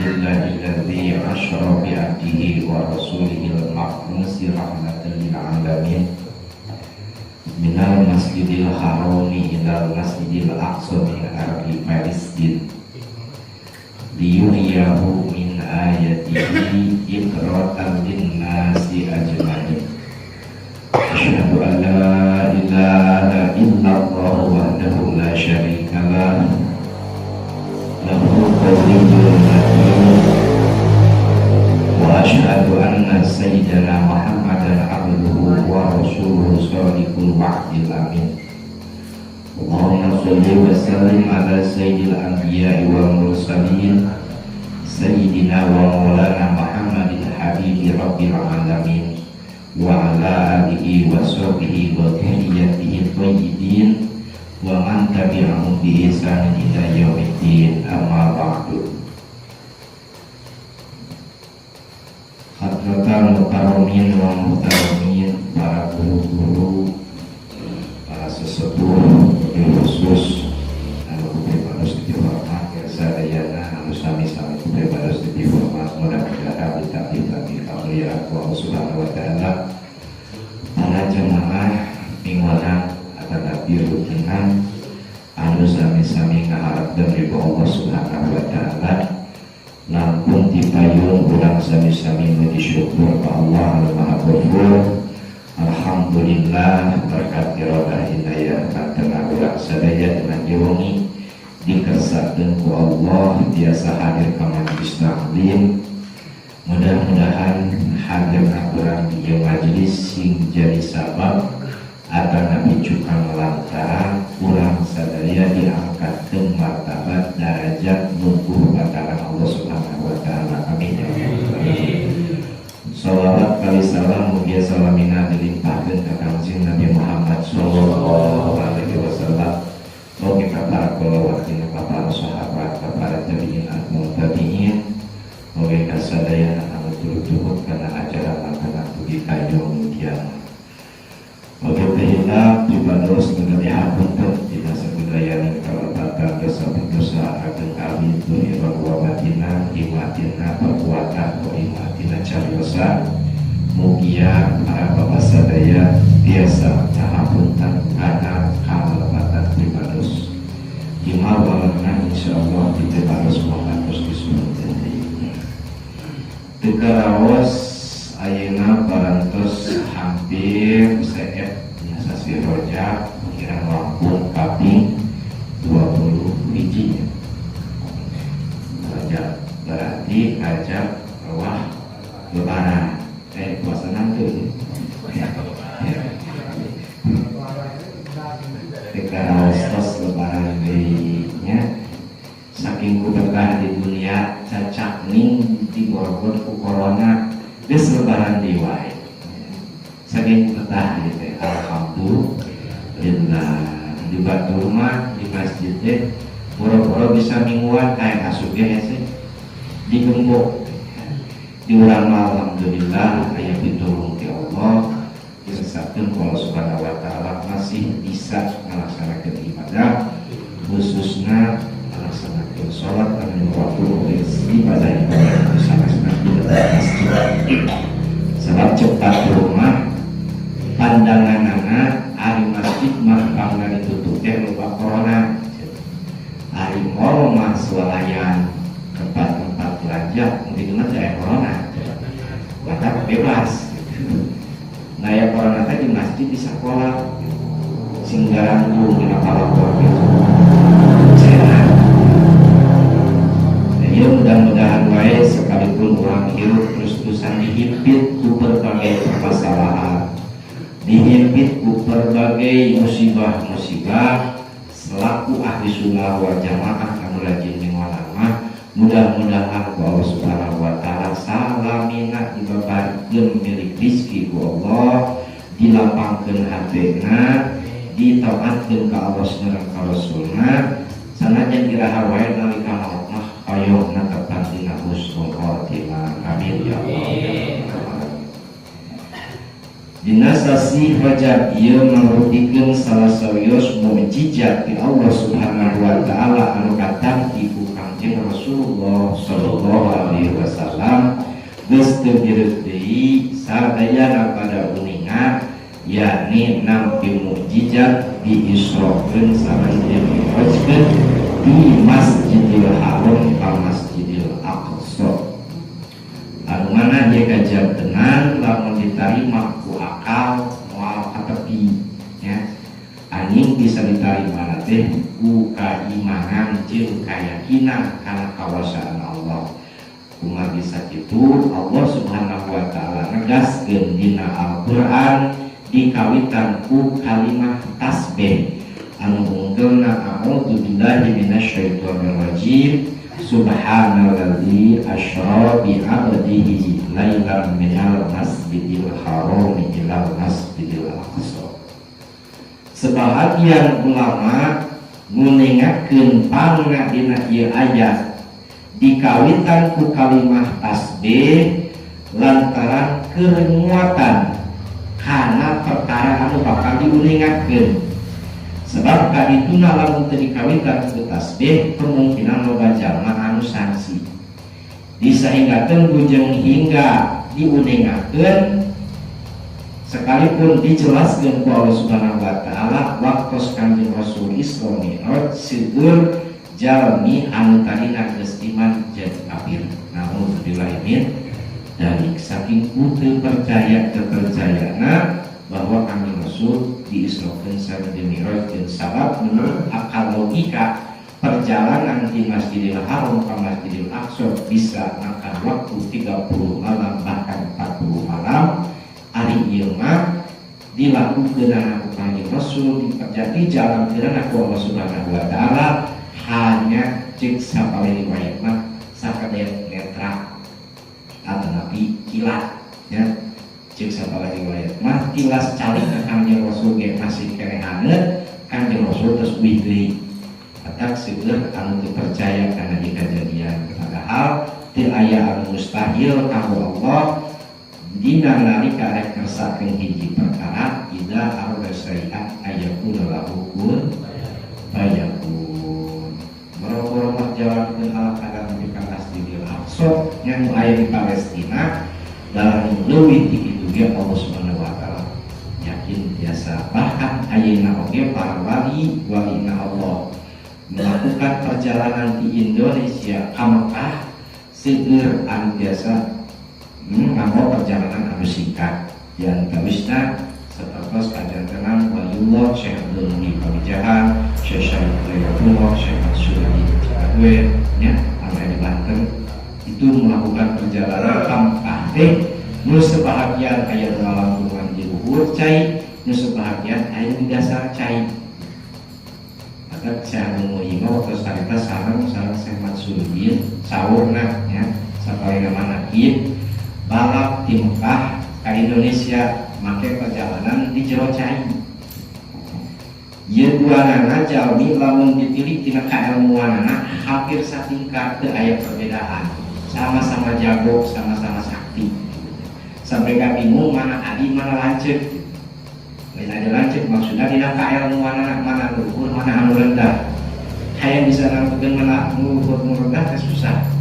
Alhamdulillahilladzi asyara bi abdihi wa rasulihil ma'musi rahmatan lil alamin minal masjidil harami ilal masjidil aqsa min ardi Palestin liyuriyahu min ayatihi iqra'an linnasi ajma'in. Asyhadu an la ilaha illallah wahdahu la syarika lah lahu qawliyul matin wa asyhadu anna sayyidana Muhammadan abduhu wa rasuluhu shadiqul wa'dil amin. Allahumma sholli wa sallim ala sayyidil anbiya'i wal mursalin sayyidina wa maulana Muhammadin habibi rabbil alamin wa ala alihi wa sahbihi wa dhurriyyatihi thayyibin wa man tabi'ahum bi ihsanin ila yaumiddin, amma ba'du. Hadratal mukarramin wa muhtaramin, para guru-guru, para sesepuh, khusus anu kubebados dihormat sadayana anu sami-sami kubebados dihormat, mudah-mudahan ditaati kami Allah Subhanahu wa taala. Para jemaah pingwanan tetapi rutinan anu sami-sami ngaharap dan ridho Allah Subhanahu wa taala, lampun dipayung urang sami-sami muji syukur ka Allah anu Maha Ghafur. Alhamdulillah berkat irodah hidayah kantena urang sadaya dengan diwengi dikersakeun ku Allah biasa hadir ka majelis taklim. Mudah-mudahan hadirna urang di majelis sing jadi sabab akan picukan lantaran kurang sadaya diangkatkan martabat darajat nunggu bakalan Allah Subhanahu wa taala. Amin. Salawat kali salam mugia salamina dilimpahkan ke kanjeng Nabi Muhammad sallallahu alaihi wasallam. Mugi ka para kulawargina, ka para sahabat, ka para tabi'in atau tabi'in, mugi ka sadaya anu turut-turut kana ajaran kana dugi ka yaumul kiamat. Oke, hilap dibandos dengan dihapunten tidak sebudayani kalebatan dosa-dosa ageng kami duhirah wa batina himatina perbuatan wa himatina cariosa mugia para bapak sadaya biasa hapunten karena kalebatan dibandos himal walana insyaallah dibandos muhados disunten tekaraos ayeuna parantos hampir seet sasi rojak kira lampung kaping 20 biji rojak berarti ajak wah lebaran puasa nanti ketika stos lebaran nya saking berkah di dunia cacak ning diborgon ku corona geus lebaran diwae saking betah gitu. Alhamdulillah di batu rumah di masjid teh boro-boro bisa mingguan kayak asup ya sih digembok di urang alhamdulillah aya pitulung ti Allah disakeun ku Allah Subhanahu wa taala masih bisa melaksanakan ibadah khususnya melaksanakan sholat dan waktu ibadah bersama-sama di masjid. Sebab cepat rumah pandangan anak hari masjid mah bangga ditutup teh lupa corona. Hari mall mah swalayan tempat-tempat belanja mungkin mah saya corona. Maka bebas. Nah ya corona tadi di masjid di sekolah singgaran tuh dina palapor gitu. Sehat. Ya mudah-mudahan wae sekalipun orang hirup terus-terusan dihimpit ku berbagai permasalahan, dihimpit ku berbagai musibah-musibah, selaku ahli sunnah wal jamaah kanu rajin nyuwalama, mudah-mudahan ku Allah Subhanahu wa taala salamina dibabarkeun milik rizki ku Allah, dilapangkeun hatena, ditaatkeun ka Allah sareng ka Rasulna, sanajan iraha wae nalika maut mah ayo natepan dina husnul khotimah. Amin ya Allah. Dina sasi fajar ieu mangrupikeun salah sawios mukjizat di Allah Subhanahu wa taala anu katampi ku Kangjeng Rasulullah sallallahu Nabi nampi mukjizat di Isra'keun sareng Mi'rajkeun di Masjidil Haram ka Masjidil Aqsa. Anu mana dia kajian tenan lamun ditarima ku akal moal katepi ya. Anjing bisa diterima teh ku keimanan jeung keyakinan kana kawasan Allah. Kumaha bisa kitu Allah Subhanahu wa taala negaskeun dina Al-Qur'an dikawitan ku kalimat tasbih anu unggulna a'udzu billahi minasyaitonir rajim. Subhanalladzi asyra bi 'abdihi lailan minal masjidil haram ilal masjidil aqsa. Sebahagian ulama nguningakeun panna dina ieu ayat dikawitan ku kalimah tasbih lantaran kerenguatan kana perkara anu bakal diuningakeun. Sebab kadituna lamun teu dikawitan ku tasbih kemungkinan loba jalma anu sanksi. Disahingakeun bujeng hingga diuningakeun sekalipun dijelaskeun ku Allah Subhanahu wa taala waktos Kanjeng Rasul Isra Mi'raj seueur jalmi anu tadina geus iman jadi kafir. Namun billahi dari saking teu percaya kepercayaana bahwa Kanjeng Rasul diisrokeun sareng Mi'rajkeun sabab menurut akal logika perjalanan di Masjidil Haram ke Masjidil Aqsa bisa makan waktu 30 malam bahkan 40 malam. Ari ieu mah dilakukeun ku Kanjeng Rasul di jalan keunana ku Allah Subhanahu wa taala hanya cek sapale riwayat mah sakadea netra atau nabi kilat ya. Cek sapale riwayat mah tilas calik ka Kanjeng Rasul ge masih keneh haneut Kanjeng Rasul terus uih deui. Atak seueur anu teu percaya kana ieu kajadian padahal teu aya anu mustahil kanggo Allah dina nalika rek ngersakakeun hiji perkara idza arada syai'an ayakuna lahu kun fayakun. Boro-boro mah jalankeun ala-ala di Masjidil Aqsa yang aya di Palestina dalam leuwih ti kitu ge Allah Subhanahu wa taala yakin biasa. Bahkan ayeuna oge para walina Allah melakukan perjalanan di Indonesia ka Mekah seueur anu biasa nganggo perjalanan anu singkat yang kawisna sapertos kajantenan Waliullah Syekh Abdul Muhyi Pamijahan, Syekh Syarifullah, Syekh Mansuri Cikadue nya anu di Banten itu melakukan perjalanan ka Mekah teh nu sebahagian aya ngalantungan di luhur cai, nu sebahagian aya di dasar cai. Maka Syekh Abdul Muhyi mah waktu sarita sareng Syekh Mansuri sawurna nya sapaeuna manakib balap di Mekah ke Indonesia make perjalanan di jero cai. Ieu duanana jalmi lamun ditilik tina kailmuanana hampir satingkat teu aya perbedaan. Sama-sama jago, sama-sama sakti. Sampai ka bingung mana adi mana lanceuk. Lain ada lanceuk maksudna dina kailmuanana mana luhur mana anu rendah. Hayang bisa nangkeun mana luhur nu rendah teh susah.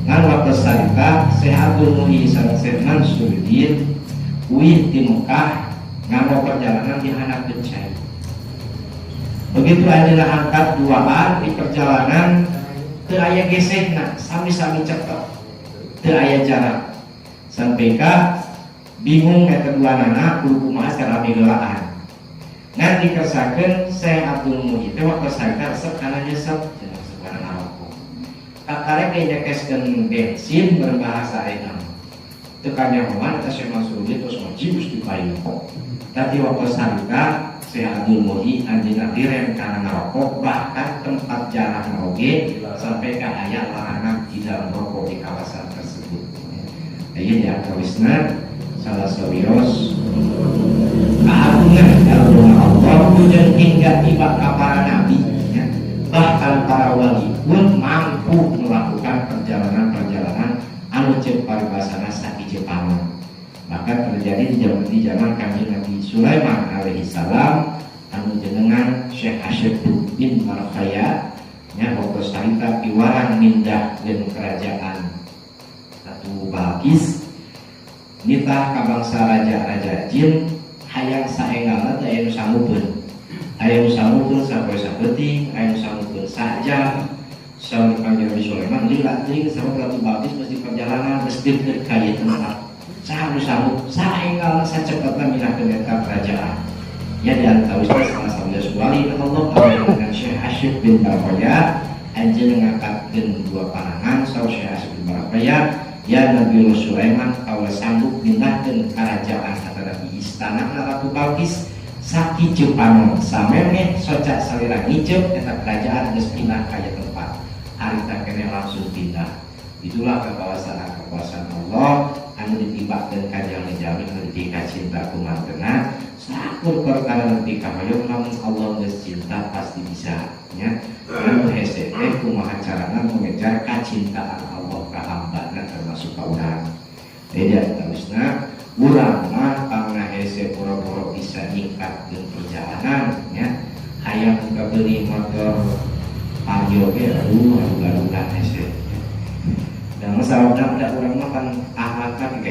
Ngan waktu sarita Syekh Abdul Muhyi sareng Syekh Mansuruddin uih di Mekah nganggo perjalanan di handapkeun cai. Begitu ayeuna angkat duaan di perjalanan teu aya gesehna, sami-sami cepet. Teu aya jarak. Sampai ka bingung eta duanana kudu kumaha cara migelaan. Ngan dikersakeun Syekh Abdul Muhyi teh waktu sarita resep kana nyesep karek dinyekeskeun bensin berbahasa enak tekan nyaman eta Syekh Mansuruddin terus majibus di payu. Tapi waktu sarita Syekh Abdul Muhyi anjeunna direm kana ngarokok bahkan tempat jalan oge sampai ka aya larangan tidak merokok di kawasan tersebut. Ieu diakawisna salah sawios keagungan ilmu Allah jeung hingga tiba ka para nabi ya. Bahkan para wali pun mampu melakukan perjalanan-perjalanan anu ceuk paribasana sakiji paman. Maka terjadi di zaman Kanjeng Nabi Sulaiman alaihi salam anu jenengan Syekh Asyaduddin Markhaya nya waktu sarita piwarang mindah jeung kerajaan Ratu Balqis nitah ka bangsa raja-raja jin hayang saengalna teh aya nu sangupeun. Aya nu sangupeun sapoe saeuting, aya nu sangupeun saja. Saur Kanjeng Nabi Sulaiman lila teuing sareng Ratu Balqis mesti perjalanan geus deukeut ka ieu tempat. Saha nu sanggup saengalna sacepetna minahkeun eta kerajaan. Ya di antawisna salah wali Allah dengan Syekh Asyif bin Barqayah anjeun ngangkatkeun dua panangan saur Syekh Asyif bin Barqayah ya Nabi Sulaiman kaula sanggup pindahkeun kerajaan antara di istana Ratu Balqis sakijeu panon samemeh socak salira ngijeu eta kerajaan geus pindah ka ieu tempat. Harita keneh langsung pindah. Itulah kekuasaan Allah anu ditibakeun ka jalmi-jalmi anu dipika cinta kumanteuna sakur perkara nepi ka hoyong lamun Allah geus cinta pasti bisa nya. Anu hese teh kumaha carana mengejar kacintaan Allah ka hambana termasuk ka urang. Beda terusna urang mah pangna hese pura-pura bisa ningkatkeun perjalanan nya. Hayang kabeli motor Vario ge garuda hese. Dan masalah budak orang mah kan ahlakna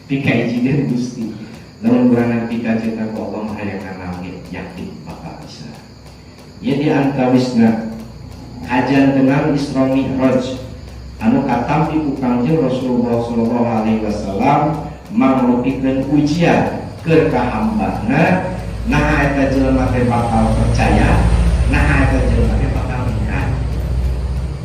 pika izin Gusti. Lamun urang pika cinta ku Allah mah hayang langit yakin bakal bisa. Ieu di antawisna kajian tentang Isra Mi'raj anu katampi ku Kangjeng Rasulullah sallallahu alaihi wasallam mangrupikeun ujian keur ka hambana nah eta jelema teh bakal percaya nah eta jelema teh bakal iman.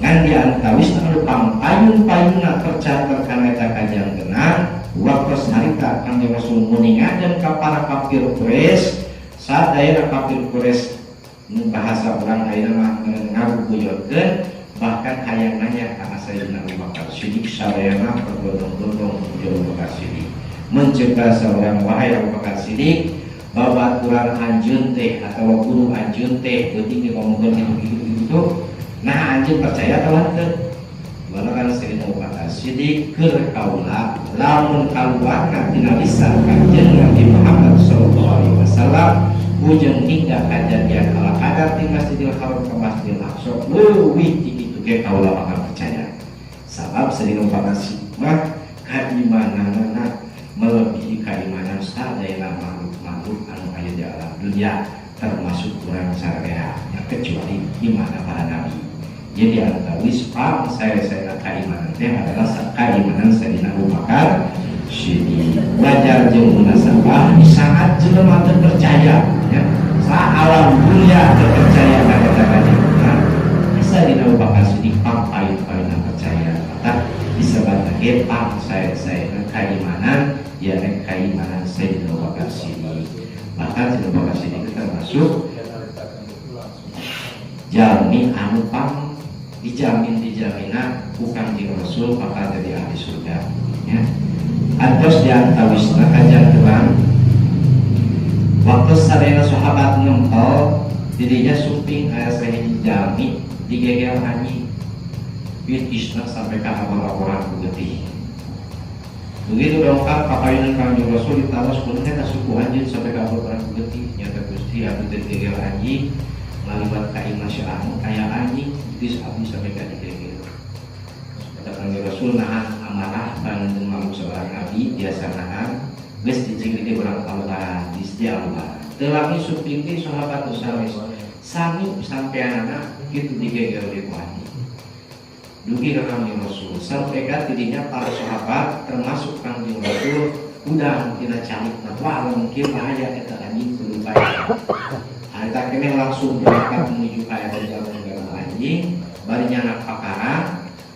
Ngan di antawisna anu pampayun-payunna tercatat kana eta kajian tenang waktu harita Kangjeng Rasul muningakeun ka para kafir Quraisy saat daerah kafir Quraisy bahasa orang ayeuna mah ngabubuyutkeun bahkan hayang nanya kana Sayyidina Abu Bakar Siddiq sarayana berbondong-bondong puja Abu Bakar Siddiq mencegah seorang wahai Abu Bakar Siddiq babaturan anjeun teh atau guru anjeun teh beuting ngomongkeun gitu nah anjeun percaya atau henteu balakan Sayyidina Abu Bakar Siddiq keur kaula lamun kaluarna tina lisan Kanjeng Nabi Muhammad sallallahu alaihi wasallam ujung hingga kejadian ala kadar di Masjidil Haram ke Masjidil Aqsa leuwih ti kitu ge kaula bakal percaya sabab Sayyidina Abu Bakar Siddiq mah kaimananna melebihi kaimanan sadayana makhluk anu aya di alam dunia termasuk urang sareha kecuali iman para nabi. Jadi antawis pam saya keimanan teh adalah keimanan Sayyidina Abu Bakar Siddiq. Wajar jeung munasabah di saat jelema teu percaya ya. Sa alam dunia teu percaya ka eta kajian. Sayyidina Abu Bakar Siddiq pam paling percaya. Maka disebut lagi pam saya keimanan ya keimanan Sayyidina Abu Bakar Siddiq. Maka Sayyidina Abu Bakar Siddiq termasuk jalmi anu pam dijaminan bukan di Rasul maka jadi ahli surga ya. Atos diantawisna kajian terang waktu sadayana sahabat ngempel dirinya suping aya sahiji jalmi digegel anjing bitisna sampai ka abang-abangan ku getih. Begitu dongkap kapayunan Kanjeng Rasul ditawas punna suku anjeun sampai ka abang-abangan ku getih nyata Gusti anu digegel anjing ngalibat ka imah sya'anu kaya anjing dis abdi sampai ka digegel. Kata Kanjeng Rasul nahan amarah panjenengan makhluk seorang nabi biasa nahan geus dicegel urang kaluaran di Allah. Teu lami suping teh sahabat sawes sami sampeanana kitu digegel di anjing. Dugi ka Kanjeng Rasul sampai ka tidinya para sahabat termasuk Kanjeng Rasul udah tina calik wah mungkin bahaya eta anjing tuluy bae. Kita kini langsung berangkat menuju ke jalan negara anjing barinya anak pakaran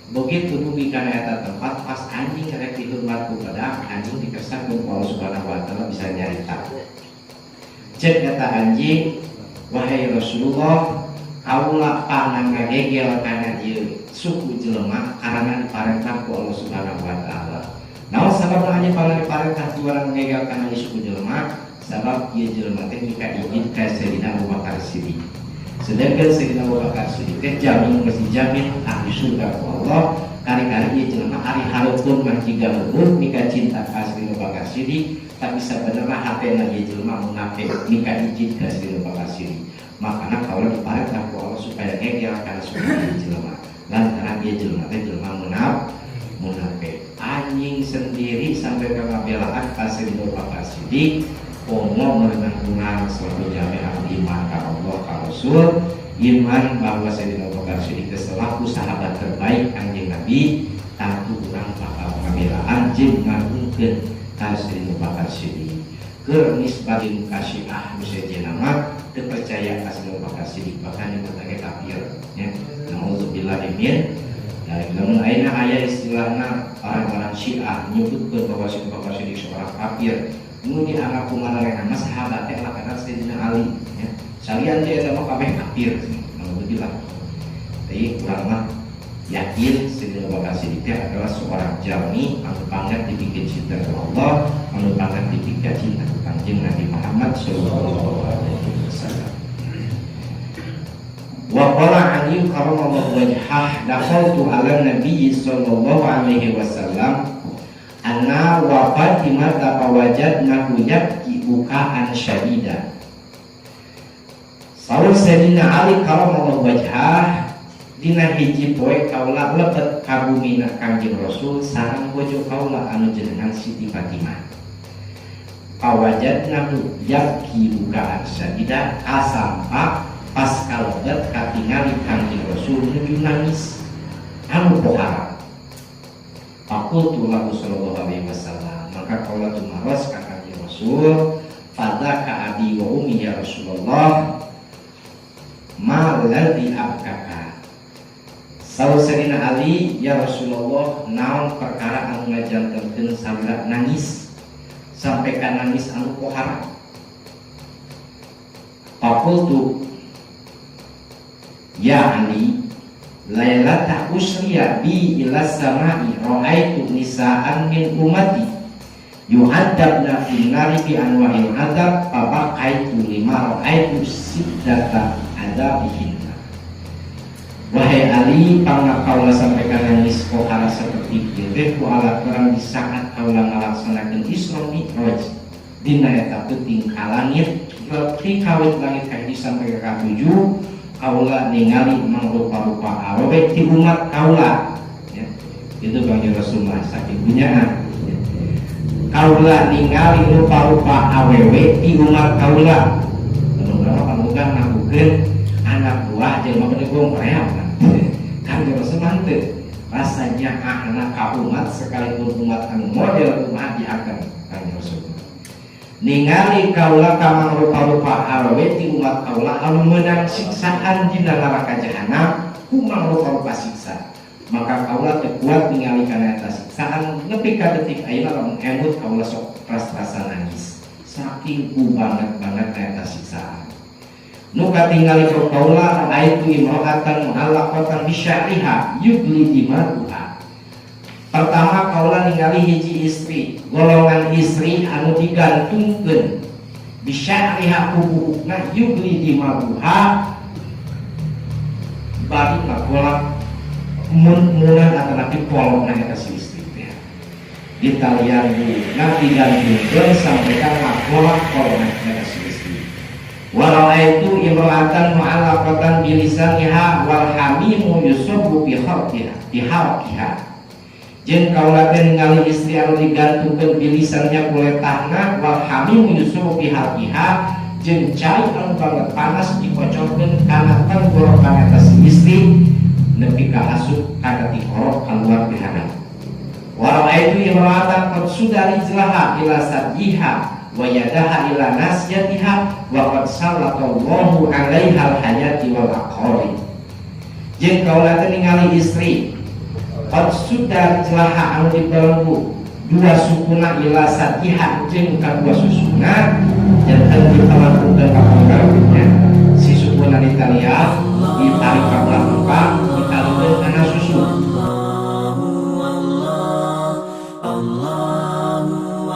begitu dugi kana eta tempat pas anjing rek dihormat ku badak anjing dikesan ku Allah Subhanahu wa taala bisa nyarita cek eta anjing wahai Rasulullah kaula panang ngagegel kana ieu suku jelema karena diparentah ku Allah Subhanahu wa taala naon sabab anjing panang diparentah ku urang ngagegel kana suku jelema sabab ia jelema teh jika izin ka Sayyidina Abu Bakar Siddiq. Sedangkan Sayyidina Abu Bakar Siddiq teh jamin mesti jamin ahli surga ku Allah. Kali-kali ia jelema ari hareupeun mah jiga leuweung mika cinta ka Sayyidina Abu Bakar Siddiq, tapi sabenerna hatena ieu jelema munafik mika izin ka Sayyidina Abu Bakar Siddiq. Makana kaula diparentah ku Allah supaya ngegel kana suku jelema. Lantaran ieu jelema teh jelema munafik. anjing sendiri sampai ke ngabelaan kasih Bapak Sidik komo merenang selalu jami'ah iman ka Allah ka Rasul iman bahwa Sayyidina Abu Bakar Siddiq selaku sahabat terbaik anjing Nabi tentu urang bakal ngabelaan jeung ngagungkeun ka Sayyidina Abu Bakar Siddiq keur nisbatin ka Syiah nu sejenna mah teu percaya ka Sayyidina Abu Bakar Siddiq bahkan yang berbagai kafir nya naudzubillah min dari lamun ayeuna aya istilahna orang-orang Syiah nyebutkeun bahwa Sayyidina Abu Bakar Siddiq seorang kafir nu dianggap kumaha mah sahabat teh lakana Sayyidina Ali ya salian teh eta mah kabeh kafir naudzubillah tapi urang mah yakin Sayyidina Abu Bakar Siddiq adalah seorang jalmi anu banget dibikin cinta ke Allah anu banget dibikin cinta ke Kanjeng Nabi Muhammad sallallahu alaihi wasallam. Wa qala Ali karramallahu wajhah dakhaltu ala Nabi sallallahu alaihi wasallam anna wa Fatimah fawajadnahu yabki bukaan syadida. Saur Sayyidina Ali karramallahu wajhah dina hiji poe kaula lebet ka bumina Kanjeng Rasul sareng bojo kaula anu jenengan Siti Fatimah. Fawajadnahu yabki bukaan syadida asampa pas kalebet katingali Kanjeng Rasul nuju nangis anu pohara. Faqultu lahu sallallahu alaihi wasallam maka kaula tumaros ka Kanjeng Rasul fadaka abi wa ummi ya Rasulullah ma ladzi abkaka. Saur Sayyidina Ali ya Rasulullah naon perkara anu ngajantenkeun sabda nangis sampai ka nangis anu pohara. Faqultu ya Ali lailata usriya bi ila samai ra'aitu nisa'an min ummati yu'adzabna fin nari bi anwa'il adzab fa baqaitu lima ra'aitu siddata adzabihinna. Wahai Ali, pangna kaula sampai ka nangis pohara seperti ieu ku alat perang di saat kaula ngalaksanakeun Isra Mi'raj dina eta teuting ka langit ti kawit langit kahiji sampai ka katujuh kaula ningali mangrupa-rupa awewe ti umat kaula ya. Itu Kanjeng Rasulullah saking punyaan ya. Kaula ningali rupa-rupa awewe ti umat kaula beberapa pamugang ngagukeun anak buah jelema penegong real kan Kanjeng Rasulullah teu rasanya anak ka umat sekalipun umat anu model umat diakan Kanjeng Rasulullah ningali kaula ka rupa-rupa awewe ti umat kaula anu meunang siksaan dina neraka jahanam ku rupa-rupa siksa maka kaula teu kuat ningali kana eta siksaan nepi ka detik ayeuna lamun emut kaula sok ras-rasa nangis saking ku banget eta siksaan nu katingali kaula raaitu imro'atan mu'allaqatan bisyariha yubli dimaruha. Pertama kaula ningali hiji istri golongan istri anu digantungkeun bisyariha kubukna yubli dimaruha bari ngakolak mun-munan atanapi polona eta si istri teh ditalian nanti digantungkeun sampai ka ngakolak polona eta si istri. Walau itu imro'atan mu'allaqatan bilisaniha wal hamimu yusubu biharqiha. Jeung kaula teh ningali istri anu digantungkeun bilisannya kuletahna wal hamimu yusubu biharqiha jeung cai anu banget panas dikocorkeun kana tenggorokan eta si istri nepi ka asup kana tikorok keluar dihadap. Walau itu imro'atan qad sudari jlaha ila sadiha wa yadaha ila nasyatiha wa qad sallallahu 'alaihal hayati wal aqari. Jeung kaula teh ningali istri qad sudah jelaha anu dibelenggu dua sukuna ila satiha jeung kadua susuna janten dipelenggukeun ka panggarupna si sukuna ditalian ditarik ka belakang